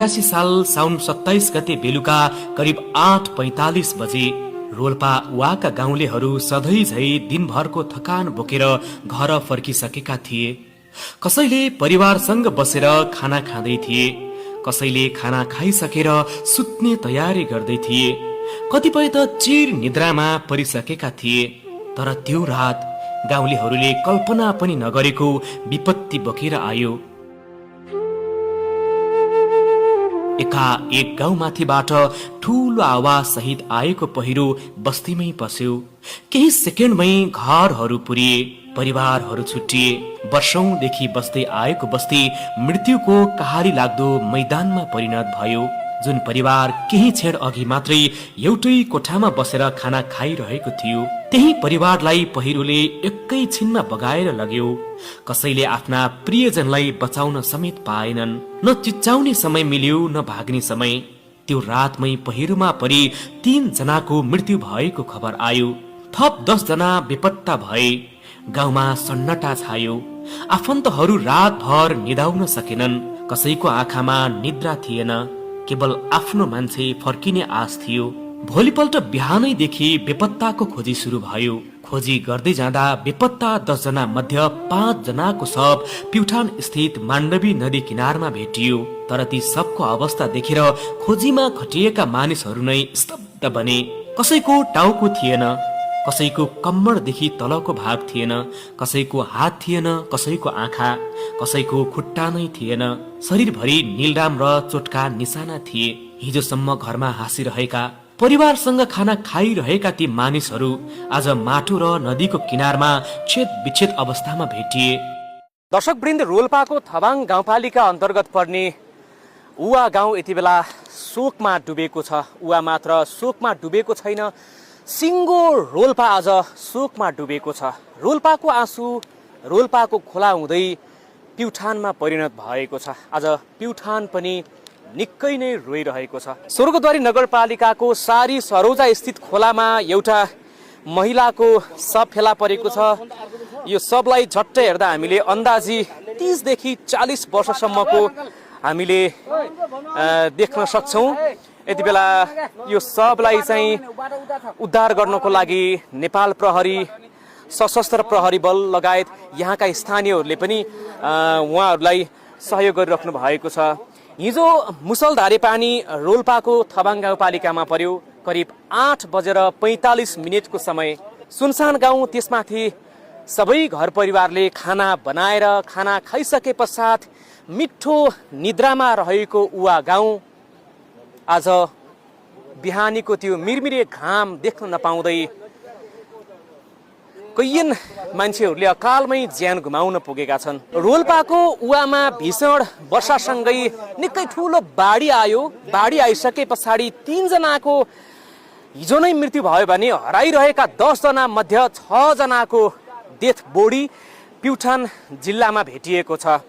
1981 साल साउन 27 गते बेलुका करिब 8:45 बजे रोल्पा वाका गाउँलेहरू सधैँ झै दिनभरको थकान बोकेर घर फर्किसकेका थिए। कसैले परिवारसँग बसेर खाना खाँदै थिए, कसैले खाना खाइसकेर सुत्ने तयारी गर्दै थिए, कतिपय त चिर निद्रामा परिसकेका थिए। तर त्यो रात गाउँलेहरूले कल्पना पनि नगरेको विपत्ति बोकेर आयो। एक गाउँमाथिबाट ठूलो आवाज सहित आएको पहिरो बस्तीमै पस्यो। केही सेकेन्डमै घरहरू पुरिए, परिवारहरू छुट्टिए। वर्षौंदेखि बस्दै आएको बस्ती मृत्युको कहाली लाग्दो मैदानमा परिणत भयो। जुन परिवार केही क्षण अघि मात्रै एउटै कोठामा बसेर खाना खाइरहेको थियो, त्यही परिवारलाई पहिरोले एकैछिनमा बगाएर लग्यो। कसैले आफ्ना प्रियजनलाई बचाउन समेत पाएनन्। न चिच्चाउने समय मिल्यो, न भाग्ने समय। त्यो रातमै पहिरोमा परि 3 जनाको मृत्यु भएको खबर आयो। थप 10 जना बेपत्ता भए। गाउँमा सन्नाटा छायो। आफन्तहरू रातभर निदाउन सकेनन्। कसैको आँखामा निद्रा थिएन, केवल आफ्नो मान्छे फर्किने आश थियो। भोलिपल्ट बिहानैदेखि बेपत्ताको खोजी सुरु भयो। खोजी गर्दै जाँदा बेपत्ता 10 जना मध्ये 5 जनाको शव प्युठान स्थित माण्डवी नदी किनारमा भेटियो। तर ती सबको अवस्था देखेर खोजीमा खटिएका मानिसहरू नै स्तब्ध बने। कसैको टाउको थिएन, कसैको कम्मरदेखि तलको भाग थिएन, कसैको हात थिएन, कसैको आँखा, कसैको खुट्टा नै थिएन। शरीरभरि नीलडाम र चोटका निशाना थिए। हिजोसम्म घरमा हाँसिरहेका, परिवारसँग खाना खाइरहेका ती मानिसहरू आज माटो र नदीको किनारमा छेद विच्छेद अवस्थामा भेटिए। दर्शकवृन्द, रोल्पाको थबाङ गाउँपालिका अन्तर्गत पर्ने उवा गाउँ यति बेला शोकमा डुबेको छ। उवा मात्र शोकमा डुबेको छैन, सिङ्गो रोल्पा आज शोकमा डुबेको छ। रोल्पाको आँसु रोल्पाको खोला हुँदै प्युठानमा परिणत भएको छ। आज प्युठान पनि निकै नै रोइरहेको छ। स्वर्गद्वारी नगरपालिकाको सारी सरोजा स्थित खोलामा एउटा महिलाको शव फेला परेको छ। यो शवलाई झट्टै हेर्दा हामीले अन्दाजी 30 देखि 40 वर्षसम्मको हामीले देख्न सक्छौँ। यति बेला यो शवलाई चाहिँ उद्धार गर्नको लागि नेपाल प्रहरी, सशस्त्र प्रहरी बल लगायत यहाँका स्थानीयहरूले पनि उहाँहरूलाई सहयोग गरिराख्नु भएको छ। हिजो मुसलधारे पानी रोल्पाको थबाङ गाउँपालिकामा पर्यो। करिब 8:45 समय। सुनसान गाउँ, त्यसमाथि सबै घर परिवारले खाना बनाएर खाना खाइसके पश्चात मिठो निद्रामा रहेको उवा गाउँ आज बिहानीको त्यो मिरमिरे घाम देख्न नपाउँदै कैयन मान्छेहरूले अकालमै ज्यान गुमाउन पुगेका छन्। रोल्पाको उवामा भीषण वर्षासँगै निकै ठुलो बाढी आयो। बाढी आइसके पछाडि 3 जनाको हिजो नै मृत्यु भयो भने हराइरहेका 10 जना मध्ये 6 जनाको डेथ बोडी प्युठान जिल्लामा भेटिएको छ।